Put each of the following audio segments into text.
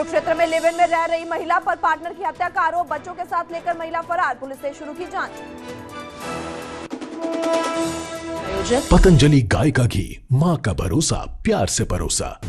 कुरुक्षेत्र में live in में रह रही महिला पर पार्टनर की हत्या का आरोप, बच्चों के साथ लेकर महिला फरार, पुलिस ने शुरू की जांच। पतंजलि गाय का घी, मां का भरोसा, प्यार से परोसा।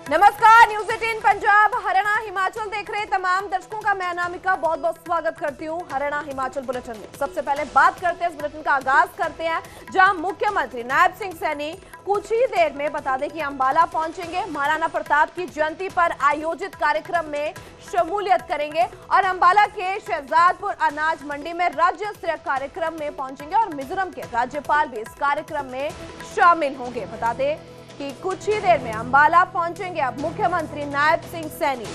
नमस्कार, न्यूज 18 पंजाब हरियाणा हिमाचल देख रहे तमाम दर्शकों का मैं अनामिका बहुत बहुत स्वागत करती हूँ हरियाणा हिमाचल बुलेटिन में। सबसे पहले बात करते हैं, इस बुलेटिन का आगाज करते हैं जहां मुख्यमंत्री नायब सिंह सैनी कुछ ही देर में बता दें कि अंबाला पहुंचेंगे, महाराणा प्रताप की जयंती पर आयोजित कार्यक्रम में शमूलियत करेंगे और अंबाला के शहजादपुर अनाज मंडी में राज्य स्तरीय कार्यक्रम में पहुंचेंगे और मिजोरम के राज्यपाल भी इस कार्यक्रम में शामिल होंगे। बता दें कि कुछ ही देर में अंबाला पहुंचेंगे अब मुख्यमंत्री नायब सिंह सैनी,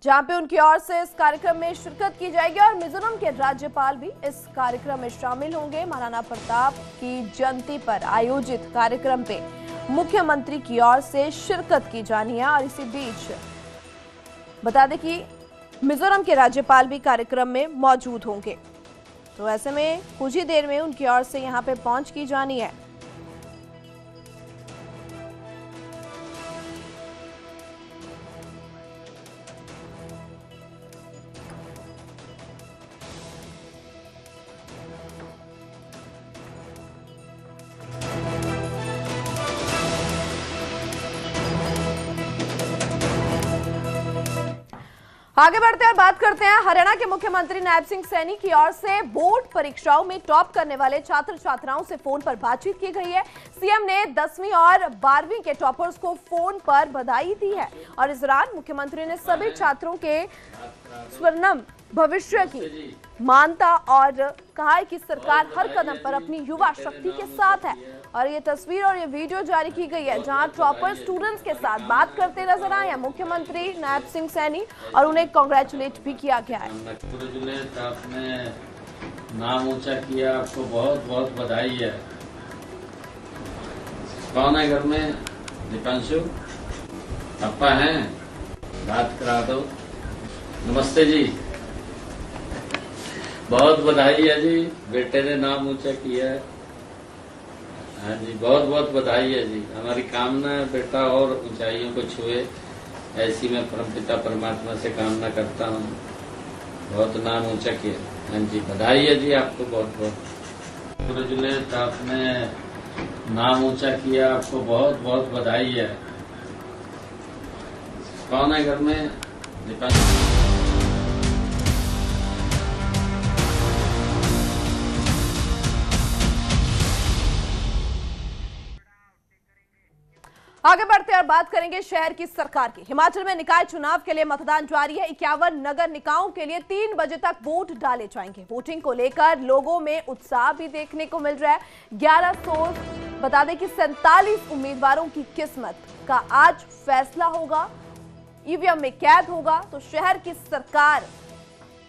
जहां पे उनकी ओर से इस कार्यक्रम में शिरकत की जाएगी और मिजोरम के राज्यपाल भी इस कार्यक्रम में शामिल होंगे। महाराणा प्रताप की जयंती पर आयोजित कार्यक्रम पे मुख्यमंत्री की ओर से शिरकत की जानी है और इसी बीच बता दें कि मिजोरम के राज्यपाल भी कार्यक्रम में मौजूद होंगे, तो ऐसे में कुछ ही देर में उनकी ओर से यहां पे पहुंच की जानी है। आगे बढ़ते हैं और बात करते हैं हरियाणा के मुख्यमंत्री नायब सिंह सैनी की ओर से बोर्ड परीक्षाओं में टॉप करने वाले छात्र छात्राओं से फोन पर बातचीत की गई है। सीएम ने 10वीं और 12वीं के टॉपर्स को फोन पर बधाई दी है और इस दौरान मुख्यमंत्री ने सभी छात्रों के स्वर्णिम भविष्य की मानता और कहा है कि सरकार हर कदम पर अपनी युवा शक्ति के साथ है। और ये तस्वीर और ये वीडियो जारी की गई है जहां टॉपर स्टूडेंट्स के साथ बात करते नजर आए हैं मुख्यमंत्री नायब सिंह सैनी और उन्हें कांग्रेचुलेट भी किया गया है। आपने नाम ऊंचा किया, आपको बहुत बहुत बधाई है। कौन है घर में? दीपांशु पापा हैं, बात करा दो। नमस्ते जी, बहुत बधाई है जी, बेटे ने नाम ऊंचा किया है। हाँ जी, बहुत बहुत बधाई है जी। हमारी कामना है बेटा और ऊंचाइयों को छुए, ऐसी मैं परमपिता परमात्मा से कामना करता हूँ। बहुत नाम ऊंचा किया। हाँ जी, बधाई है जी आपको बहुत बहुत। कांग्रेचुलेट, आपने नाम ऊंचा किया, आपको बहुत बहुत बधाई है। कौन है घर में? दीपांशु। आगे बढ़ते और बात करेंगे शहर की सरकार की। हिमाचल में निकाय चुनाव के लिए मतदान जारी है। 51 नगर निकायों के लिए 3 बजे तक वोट डाले जाएंगे। वोटिंग को लेकर लोगों में उत्साह भी देखने को मिल रहा है। 1100 बता दें कि 47 उम्मीदवारों की किस्मत का आज फैसला होगा, ईवीएम में कैद होगा। तो शहर की सरकार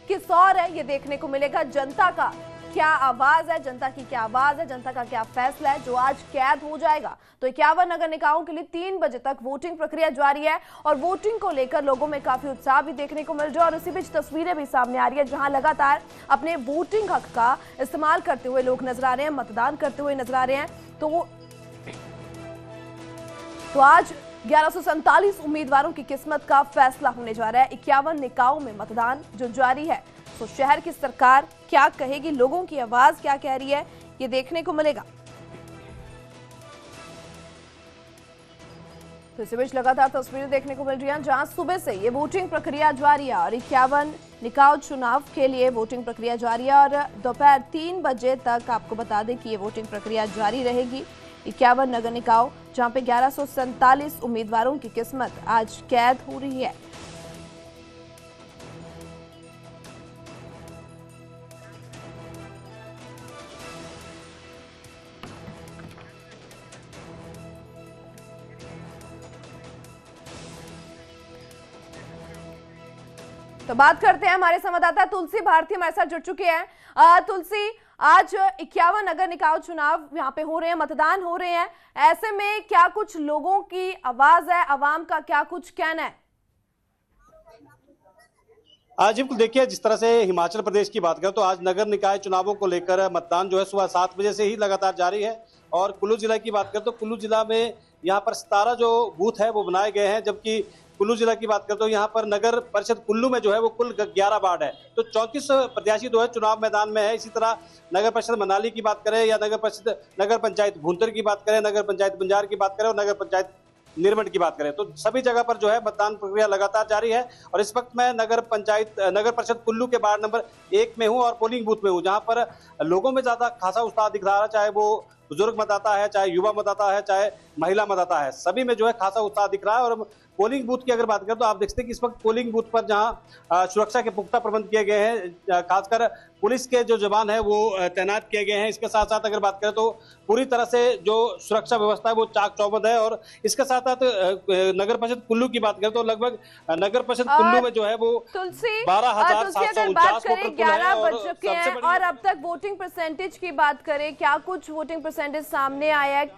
किस ओर है ये देखने को मिलेगा। जनता का क्या आवाज है, जनता की क्या आवाज है, जनता का क्या फैसला है जो आज कैद हो जाएगा। तो 51 नगर निकायों के लिए 3 बजे तक वोटिंग प्रक्रिया जारी है और वोटिंग को लेकर लोगों में काफी उत्साह भी देखने को मिल रहा है और इसी बीच तस्वीरें भी सामने आ रही है जहां लगातार अपने वोटिंग हक का इस्तेमाल करते हुए लोग नजर आ रहे हैं, मतदान करते हुए नजर आ रहे हैं। तो आज 1147 उम्मीदवारों की किस्मत का फैसला होने जा रहा है। 51 निकायों में मतदान जो जारी है, तो शहर की सरकार क्या कहेगी, लोगों की आवाज क्या कह रही है, ये देखने को मिलेगा। तो इसी बीच लगातार तस्वीरें देखने को मिल रही हैं जहां सुबह से ये वोटिंग प्रक्रिया जारी है और 51 निकाय चुनाव के लिए वोटिंग प्रक्रिया जारी है और दोपहर 3 बजे तक आपको बता दें कि ये वोटिंग प्रक्रिया जारी रहेगी। 51 नगर निकाय जहां पे 1147 उम्मीदवारों की किस्मत आज कैद हो रही है। तो बात करते हैं, हमारे संवाददाता तुलसी भारती हमारे साथ जुड़ चुके हैं। तुलसी, आज 51 नगर निकाय चुनाव यहाँ पे हो रहे हैं, मतदान हो रहे हैं, ऐसे में क्या कुछ लोगों की आवाज है, आवाम का क्या कुछ कहना है? आज बिल्कुल देखिए, जिस तरह से हिमाचल प्रदेश की बात करें तो आज नगर निकाय चुनावों को लेकर मतदान जो है सुबह 7 बजे से ही लगातार जारी है। और कुल्लू जिला की बात करें तो कुल्लू जिला में यहाँ पर 17 जो बूथ है वो बनाए गए हैं, जबकि कुल्लू जिला की बात करें तो यहाँ पर नगर परिषद कुल्लू में जो है वो कुल 11 वार्ड है, तो 34 प्रत्याशी जो है चुनाव मैदान में है। इसी तरह नगर परिषद मनाली की बात करें या नगर पंचायत भूंतर की बात करें, नगर पंचायत बंजार की बात करें और नगर पंचायत निर्मंड की बात करें, तो सभी जगह पर जो है मतदान प्रक्रिया लगातार जारी है। और इस वक्त मैं नगर परिषद कुल्लू के वार्ड नंबर 1 में हूं और पोलिंग बूथ में हूं, जहां पर लोगों में ज्यादा खासा उत्साह दिख रहा है, चाहे वो बुजुर्ग मतदाता है, चाहे युवा मतदाता है, चाहे महिला मतदाता है, सभी में जो है खासा उत्साह दिख रहा है। और पोलिंग बूथ की अगर बात करें तो आप देखते हैं कि इस वक्त पोलिंग बूथ पर जहां सुरक्षा के पुख्ता प्रबंध किए गए हैं, खासकर पुलिस के जो जवान है वो तैनात किए गए हैं। इसके साथ साथ अगर बात करें तो पूरी तरह से जो सुरक्षा व्यवस्था है वो चाक चौबंद है। और इसके साथ साथ नगर परिषद कुल्लू की बात करें तो लगभग नगर परिषद कुल्लू में जो है वो 12,749 वोटर कुल है। और अब तक वोटिंग परसेंटेज की बात करें, क्या कुछ वोटिंग परसेंटेज सामने आया है,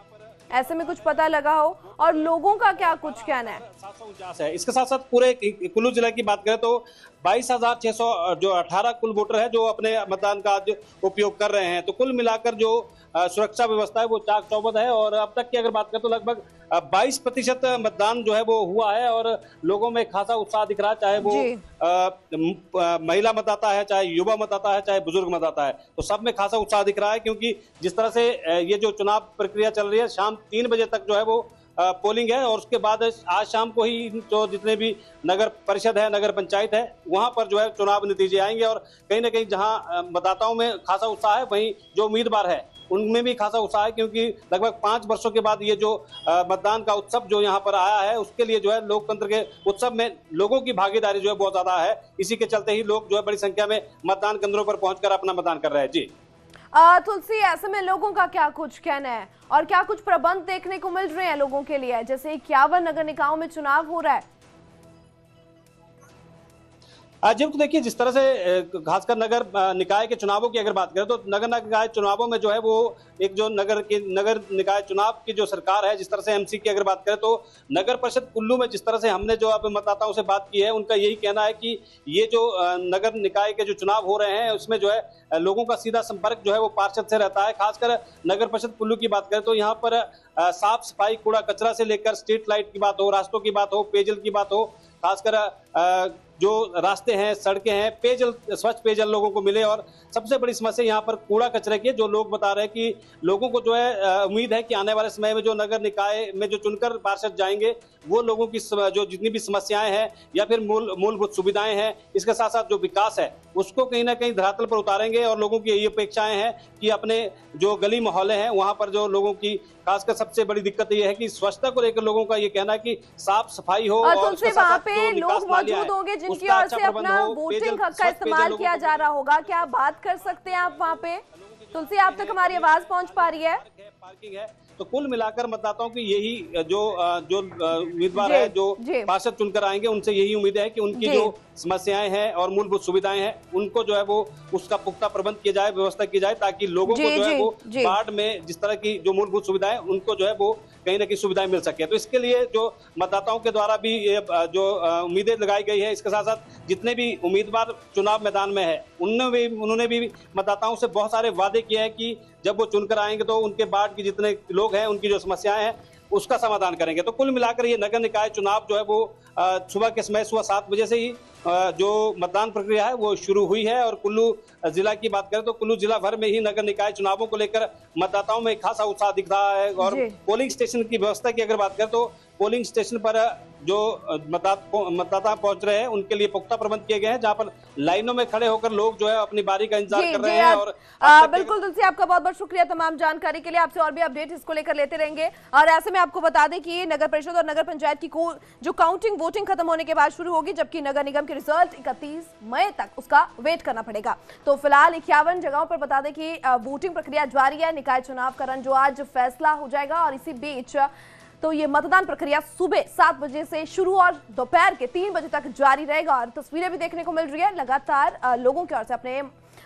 ऐसे में कुछ पता लगा हो, और लोगों का क्या कुछ कहना है? 749 है। इसके साथ साथ पूरे कुल्लू जिला की बात करें तो 22,618 कुल वोटर है जो अपने मतदान का आज उपयोग कर रहे हैं। तो कुल मिलाकर जो सुरक्षा व्यवस्था है वो चाक चौबंद है। और अब तक की अगर बात करें तो लगभग 22% मतदान जो है वो हुआ है और लोगों में खासा उत्साह दिख रहा है, चाहे वो महिला मतदाता है, चाहे युवा मतदाता है, चाहे बुजुर्ग मतदाता है, तो सब में खासा उत्साह दिख रहा है। क्योंकि जिस तरह से ये जो चुनाव प्रक्रिया चल रही है, शाम 3 बजे तक जो है वो पोलिंग है और उसके बाद आज शाम को ही जो जितने भी नगर परिषद है, नगर पंचायत है, वहां पर जो है चुनाव नतीजे आएंगे। और कहीं ना कहीं जहां मतदाताओं में खासा उत्साह है, वहीं जो उम्मीदवार है उनमें भी खासा उत्साह है, क्योंकि लगभग 5 वर्षों के बाद ये जो मतदान का उत्सव जो यहाँ पर आया है, उसके लिए जो है लोकतंत्र के उत्सव में लोगों की भागीदारी जो है बहुत ज्यादा है। इसी के चलते ही लोग जो है बड़ी संख्या में मतदान केंद्रों पर पहुंचकर अपना मतदान कर रहे हैं। जी तुलसी, ऐसे में लोगों का क्या कुछ कहना है और क्या कुछ प्रबंध देखने को मिल रहे हैं लोगों के लिए? जैसे 51 नगर निकायों में चुनाव हो रहा है। जब तो देखिए, जिस तरह से खासकर नगर निकाय के चुनावों की अगर बात करें तो नगर निकाय चुनावों में जो है वो एक जो नगर निकाय चुनाव की जो सरकार है, जिस तरह से एमसी की अगर बात करें तो नगर परिषद कुल्लू में जिस तरह से हमने जो अब मतदाताओं से बात की है, उनका यही कहना है कि ये जो नगर निकाय के जो चुनाव हो रहे हैं उसमें जो है लोगों का सीधा संपर्क जो है वो पार्षद से रहता है। खासकर नगर परिषद कुल्लू की बात करें तो यहाँ पर साफ सफाई, कूड़ा कचरा से लेकर स्ट्रीट लाइट की बात हो, रास्तों की बात हो, पेयजल की बात हो, खासकर जो रास्ते हैं, सड़कें हैं, पेयजल, स्वच्छ पेयजल लोगों को मिले। और सबसे बड़ी समस्या यहाँ पर कूड़ा कचरे की, जो लोग बता रहे हैं कि लोगों को जो है उम्मीद है कि आने वाले समय में जो नगर निकाय में जो चुनकर पार्षद जाएंगे, वो लोगों की जो जितनी भी समस्याएं हैं या फिर मूलभूत सुविधाएं हैं, इसके साथ साथ जो विकास है उसको कहीं ना कहीं धरातल पर उतारेंगे। और लोगों की यही अपेक्षाएं हैं कि अपने जो गली मोहल्ले हैं वहां पर जो लोगों की खासकर सबसे बड़ी दिक्कत ये है कि स्वच्छता को लेकर लोगों का ये कहना है कि साफ सफाई हो और वहाँ पे लोग मौजूद होंगे जिनकी ओर से अपना वोटिंग हक का इस्तेमाल किया जा रहा होगा। क्या बात कर सकते हैं आप वहाँ पे? तुलसी, आप तक हमारी आवाज पहुँच पा रही है? पार्किंग है, तो कुल मिलाकर मतदाताओं की यही जो उम्मीदवार है, जो पार्षद चुनकर आएंगे, उनसे यही उम्मीद है कि उनकी जो समस्याएं हैं और मूलभूत सुविधाएं हैं उनको जो है वो उसका पुख्ता प्रबंध किया जाए, व्यवस्था की जाए, ताकि लोगों को जो है वो वार्ड में जिस तरह की जो मूलभूत सुविधाएं उनको जो है वो कहीं ना कहीं सुविधाएं मिल सके। तो इसके लिए जो मतदाताओं के द्वारा भी ये जो उम्मीदें लगाई गई है, इसके साथ साथ जितने भी उम्मीदवार चुनाव मैदान में है उन्होंने भी मतदाताओं से बहुत सारे वादे किए हैं कि जब वो चुनकर आएंगे तो उनके वार्ड के जितने लोग हैं, उनकी जो समस्याएं हैं उसका समाधान करेंगे। तो कुल मिलाकर ये नगर निकाय चुनाव जो है वो सुबह के समय 7 बजे से ही जो मतदान प्रक्रिया है वो शुरू हुई है। और कुल्लू जिला की बात करें तो कुल्लू जिला भर में ही नगर निकाय चुनावों को लेकर मतदाताओं में खासा उत्साह दिख रहा है। और पोलिंग स्टेशन की व्यवस्था की अगर बात करें तो पोलिंग स्टेशन पर जो मतदाता पहुंच रहे हैं उनके लिए पुख्ता प्रबंध किए गए हैं, जहां पर लाइनों में खड़े होकर लोग जो है अपनी बारी का इंतजार कर रहे हैं। और बिल्कुल तुलसी, आपका बहुत बहुत शुक्रिया तमाम जानकारी के लिए। आपसे और भी अपडेट इसको लेकर लेते रहेंगे। और ऐसे में आपको बता दें कि नगर परिषद और नगर पंचायत की जो काउंटिंग वोटिंग खत्म होने के बाद शुरू होगी, जबकि नगर निगम के रिजल्ट 31 मई तक उसका वेट करना पड़ेगा। तो फिलहाल 51 जगहों पर बता दें कि वोटिंग प्रक्रिया जारी है। निकाय चुनाव का रन जो आज फैसला हो जाएगा। और इसी बीच तो ये मतदान प्रक्रिया सुबह 7 बजे से शुरू और दोपहर के 3 बजे तक जारी रहेगा। और तस्वीरें भी देखने को मिल रही है, लगातार लोगों की ओर से अपने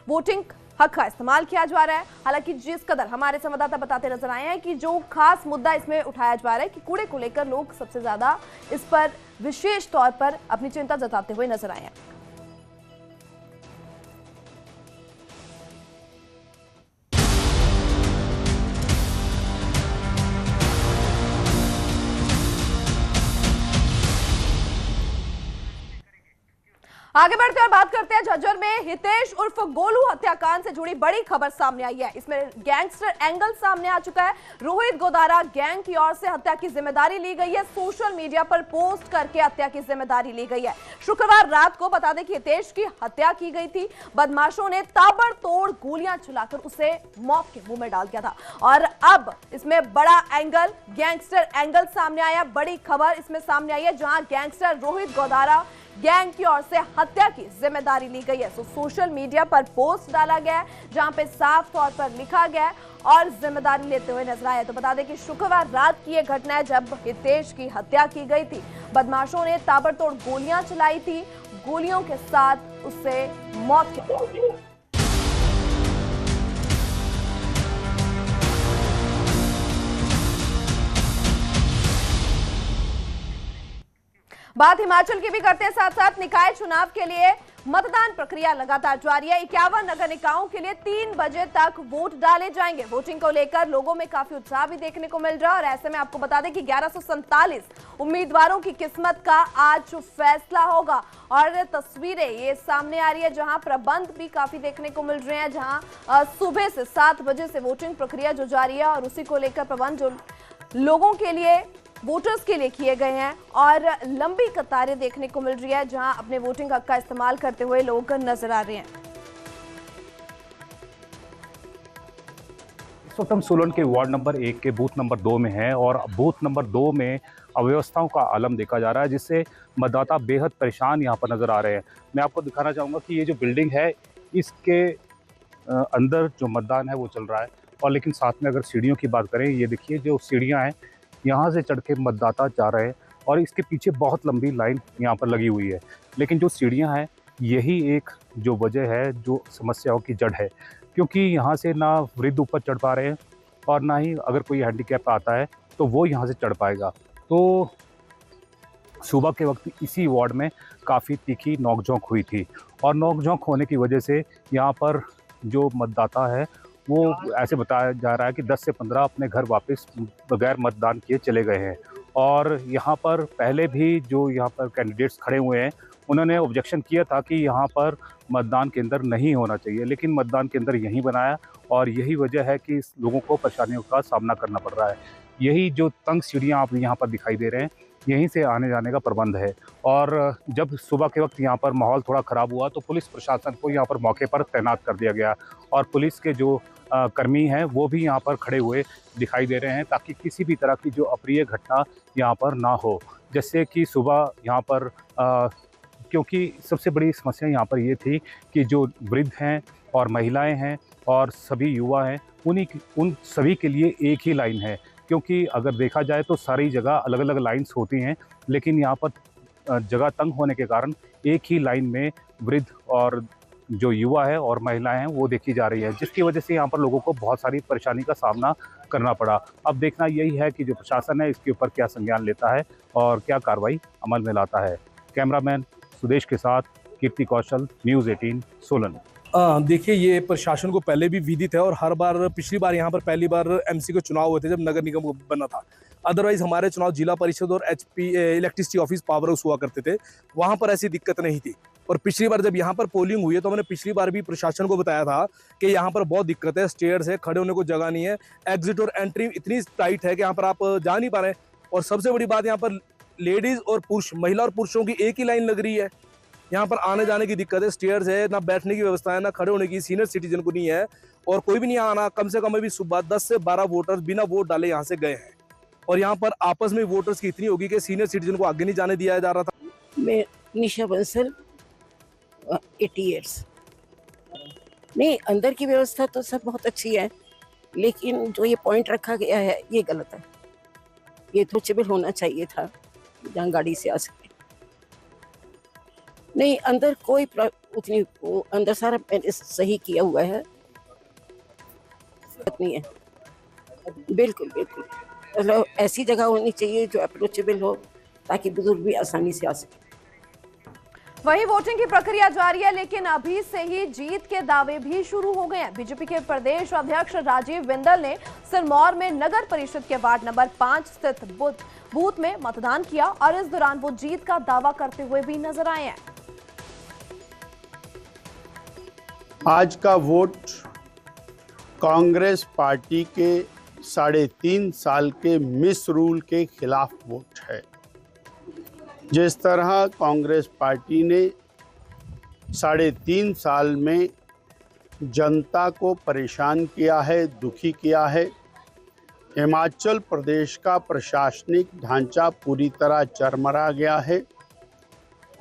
वोटिंग हक का इस्तेमाल किया जा रहा है। हालांकि जिस कदर हमारे संवाददाता बताते नजर आए हैं कि जो खास मुद्दा इसमें उठाया जा रहा है कि कूड़े को लेकर लोग सबसे ज्यादा इस पर विशेष तौर पर अपनी चिंता जताते हुए नजर आए हैं। आगे बढ़ते और बात करते हैं झज्जर में हितेश उर्फ गोलू हत्याकांड से जुड़ी बड़ी खबर सामने आई है। इसमें गैंगस्टर एंगल सामने आ चुका है। रोहित गोदारा गैंग की ओर से हत्या की जिम्मेदारी ली गई है। सोशल मीडिया पर पोस्ट करके हत्या की जिम्मेदारी ली गई है। शुक्रवार रात को बता दें कि हितेश की हत्या की गई थी। बदमाशों ने ताबड़तोड़ गोलियां चलाकर उसे मौत के मुंह में डाल दिया था और अब इसमें बड़ा एंगल, गैंगस्टर एंगल सामने आया। बड़ी खबर इसमें सामने आई है जहां गैंगस्टर रोहित गोदारा गैंग की ओर से हत्या की जिम्मेदारी ली गई है। सोशल मीडिया पर पोस्ट डाला गया है जहां पे साफ तौर पर लिखा गया है और जिम्मेदारी लेते हुए नजर आए। तो बता दें कि शुक्रवार रात की यह घटना है जब हितेश की हत्या की गई थी। बदमाशों ने ताबड़तोड़ गोलियां चलाई थी, गोलियों के साथ उससे मौत की। बात हिमाचल की भी करते हैं, साथ साथ निकाय चुनाव के लिए मतदान प्रक्रिया लगातार जारी है। 51 नगर निकायों के लिए 3 बजे तक वोट डाले जाएंगे। वोटिंग को लेकर लोगों में काफी उत्साह भी देखने को मिल रहा है और ऐसे में आपको बता दें कि 1147 उम्मीदवारों की किस्मत का आज फैसला होगा और तस्वीरें ये सामने आ रही है जहां प्रबंध भी काफी देखने को मिल रहे हैं, जहां सुबह से 7 बजे से वोटिंग प्रक्रिया जो जारी है और उसी को लेकर प्रबंध जो लोगों के लिए, वोटर्स के लिए किए गए हैं और लंबी कतारें देखने को मिल रही है जहां अपने वोटिंग हक का इस्तेमाल करते हुए लोग नजर आ रहे हैं। इस वक्त हम सोलन के वार्ड नंबर 1 के बूथ नंबर 2 में हैं और बूथ नंबर 2 में अव्यवस्थाओं का आलम देखा जा रहा है जिससे मतदाता बेहद परेशान यहाँ पर नजर आ रहे हैं। मैं आपको दिखाना चाहूँगा कि ये जो बिल्डिंग है इसके अंदर जो मतदान है वो चल रहा है और लेकिन साथ में अगर सीढ़ियों की बात करें, ये देखिए जो सीढ़ियाँ हैं यहाँ से चढ़ के मतदाता जा रहे हैं और इसके पीछे बहुत लंबी लाइन यहाँ पर लगी हुई है। लेकिन जो सीढ़ियाँ हैं यही एक जो वजह है जो समस्याओं की जड़ है, क्योंकि यहाँ से ना वृद्ध ऊपर चढ़ पा रहे हैं और ना ही अगर कोई हैंडीकैप आता है तो वो यहाँ से चढ़ पाएगा। तो सुबह के वक्त इसी वार्ड में काफ़ी तीखी नोकझोंक हुई थी और नोकझोंक होने की वजह से यहाँ पर जो मतदाता है वो ऐसे बताया जा रहा है कि 10 से 15 अपने घर वापस बगैर मतदान किए चले गए हैं। और यहाँ पर पहले भी जो यहाँ पर कैंडिडेट्स खड़े हुए हैं उन्होंने ऑब्जेक्शन किया था कि यहाँ पर मतदान केंद्र नहीं होना चाहिए, लेकिन मतदान केंद्र यहीं बनाया और यही वजह है कि लोगों को परेशानियों का सामना करना पड़ रहा है। यही जो तंग सीढ़ियाँ आप यहाँ पर दिखाई दे रहे हैं यहीं से आने जाने का प्रबंध है। और जब सुबह के वक्त यहाँ पर माहौल थोड़ा ख़राब हुआ तो पुलिस प्रशासन को यहाँ पर मौके पर तैनात कर दिया गया और पुलिस के जो कर्मी हैं वो भी यहाँ पर खड़े हुए दिखाई दे रहे हैं ताकि किसी भी तरह की जो अप्रिय घटना यहाँ पर ना हो। जैसे कि सुबह यहाँ पर क्योंकि सबसे बड़ी समस्या यहाँ पर ये थी कि जो वृद्ध हैं और महिलाएं हैं और सभी युवा हैं उन सभी के लिए एक ही लाइन है, क्योंकि अगर देखा जाए तो सारी जगह अलग अलग लाइन्स होती हैं लेकिन यहाँ पर जगह तंग होने के कारण एक ही लाइन में वृद्ध और जो युवा है और महिलाएं हैं वो देखी जा रही है, जिसकी वजह से यहाँ पर लोगों को बहुत सारी परेशानी का सामना करना पड़ा। अब देखना यही है कि जो प्रशासन है इसके ऊपर क्या संज्ञान लेता है और क्या कार्रवाई अमल में लाता है। कैमरामैन सुदेश के साथ कीर्ति कौशल, न्यूज़ 18 सोलन। देखिए, ये प्रशासन को पहले भी विदित है और हर बार, पिछली बार यहाँ पर पहली बार एमसी के चुनाव हुए थे जब नगर निगम बना था। अदरवाइज हमारे चुनाव जिला परिषद और HP electricity office power house हुआ करते थे, वहाँ पर ऐसी दिक्कत नहीं थी। और पिछली बार जब यहाँ पर पोलिंग हुई है तो मैंने पिछली बार भी प्रशासन को बताया था कि यहाँ पर बहुत दिक्कत है, स्टेयर्स है, खड़े होने को जगह नहीं है, एग्जिट और एंट्री इतनी टाइट है कि यहाँ पर आप जा नहीं पा रहे हैं। और सबसे बड़ी बात, यहाँ पर लेडीज और पुरुष, महिला और पुरुषों की एक ही लाइन लग रही है। यहाँ पर आने जाने की दिक्कत है, स्टेयर्स है, ना बैठने की व्यवस्था है, ना खड़े होने की, सीनियर सिटीजन को नहीं है और कोई भी नहीं आना। कम से कम अभी सुबह 10 से 12 वोटर्स बिना वोट डाले यहाँ से गए हैं और यहाँ पर आपस में वोटर्स की इतनी होगी कि सीनियर सिटीजन को आगे नहीं जाने दिया जा रहा था। मैं निशा बंसल, 80 ईयर्स। नहीं, अंदर की व्यवस्था तो सब बहुत अच्छी है, लेकिन जो ये पॉइंट रखा गया है ये गलत है। ये अप्रोचेबल होना चाहिए था जहाँ गाड़ी से आ सके। नहीं, अंदर कोई उतनी, अंदर सारा सही किया हुआ है, नहीं है। बिल्कुल बिल्कुल, मतलब ऐसी जगह होनी चाहिए जो अप्रोचेबल हो ताकि बुजुर्ग भी आसानी से आ सके। वहीं वोटिंग की प्रक्रिया जारी है लेकिन अभी से ही जीत के दावे भी शुरू हो गए हैं। बीजेपी के प्रदेश अध्यक्ष राजीव बिंदल ने सिरमौर में नगर परिषद के वार्ड नंबर 5 स्थित बूथ में मतदान किया और इस दौरान वो जीत का दावा करते हुए भी नजर आए हैं। आज का वोट कांग्रेस पार्टी के 3.5 साल के मिस रूल के खिलाफ वोट है। जिस तरह कांग्रेस पार्टी ने 3.5 साल में जनता को परेशान किया है, दुखी किया है, हिमाचल प्रदेश का प्रशासनिक ढांचा पूरी तरह चरमरा गया है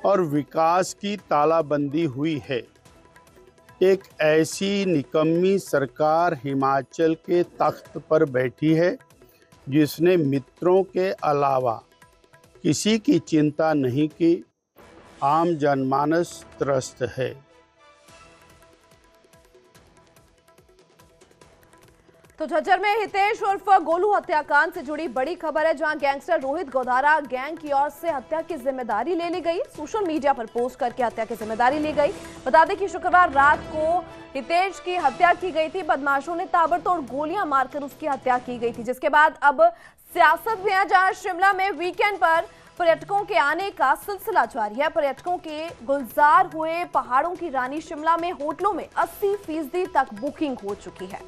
और विकास की तालाबंदी हुई है। एक ऐसी निकम्मी सरकार हिमाचल के तख्त पर बैठी है जिसने मित्रों के अलावा किसी की चिंता नहीं की। आम जनमानस त्रस्त है। तो झज्जर में हितेश उर्फ गोलू हत्याकांड से जुड़ी बड़ी खबर है, जहां गैंगस्टर रोहित गोदारा गैंग की ओर से हत्या की जिम्मेदारी ले ली गई। सोशल मीडिया पर पोस्ट करके हत्या की जिम्मेदारी ली गई। बता दें कि शुक्रवार रात को हितेश की हत्या की गई थी। बदमाशों ने ताबड़तोड़ गोलियां मारकर उसकी हत्या की गई थी, जिसके बाद अब सियासत में है, जहां शिमला में वीकेंड पर पर्यटकों के आने का सिलसिला जारी है। पर्यटकों के गुलजार हुए पहाड़ों की रानी शिमला में होटलों में 80% तक बुकिंग हो चुकी है।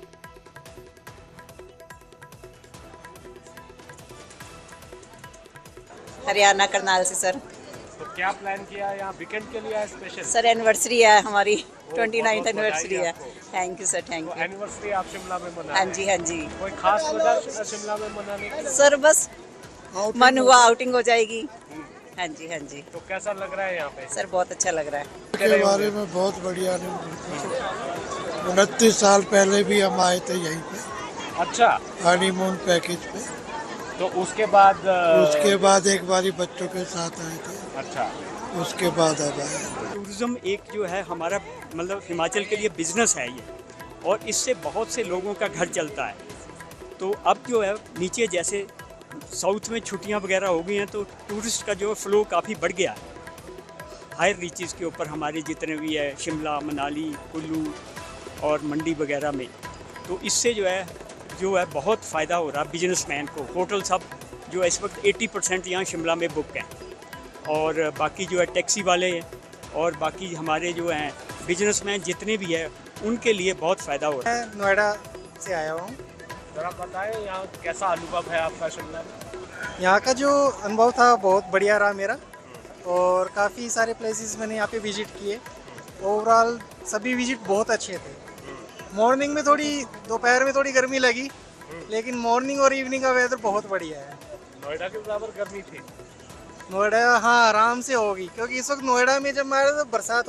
हरियाणा करनाल से सर। तो क्या प्लान किया है यहाँ वीकेंड के लिए है स्पेशल? सर एनिवर्सरी है हमारी, 29th एनिवर्सरी है। Thank you sir, thank you. Anniversary आप शिमला में मना? हाँ जी, हाँ जी। कोई खास वजह शिमला में मनाने की? सर बस मन हुआ, आउटिंग हो जाएगी। हाँ जी, हाँ जी। तो कैसा लग रहा है यहाँ पे? सर बहुत अच्छा लग रहा है। के बारे में बहुत बढ़िया। 29 साल पहले भी हम आए थे यहीं पे। अच्छा। हनीमून पैकेज पे। तो उसके बाद एक बारी बच्चों के साथ आए थे। अच्छा। उसके बाद अब आए। टूरिज्म एक जो है हमारा मतलब हिमाचल के लिए बिजनेस है ये, और इससे बहुत से लोगों का घर चलता है। तो अब जो है नीचे जैसे साउथ में छुट्टियां वगैरह हो गई हैं, तो टूरिस्ट का जो फ्लो काफ़ी बढ़ गया है। हायर रीचेस के ऊपर हमारे जितने भी है शिमला, मनाली, कुल्लू और मंडी वगैरह में, तो इससे जो है बहुत फ़ायदा हो रहा है बिजनेसमैन को। होटल सब जो है इस वक्त 80% यहाँ शिमला में बुक हैं, और बाकी जो है टैक्सी वाले हैं और बाकी हमारे जो हैं बिजनेसमैन जितने भी हैं, उनके लिए बहुत फ़ायदा हो रहा है। मैं नोएडा से आया हूँ। जरा बताएं यहाँ कैसा अनुभव है आपका शिमला में? यहाँ का जो अनुभव था बहुत बढ़िया रहा मेरा, और काफ़ी सारे प्लेसेस मैंने यहाँ पे विजिट किए। ओवरऑल सभी विजिट बहुत अच्छे थे। मॉर्निंग में दोपहर में थोड़ी गर्मी लगी, लेकिन मॉर्निंग और इवनिंग का वेदर बहुत बढ़िया है। नोएडा के बराबर गर्मी थी? नोएडा हाँ आराम से होगी, क्योंकि इस वक्त नोएडा में जब मैं आया तो बरसात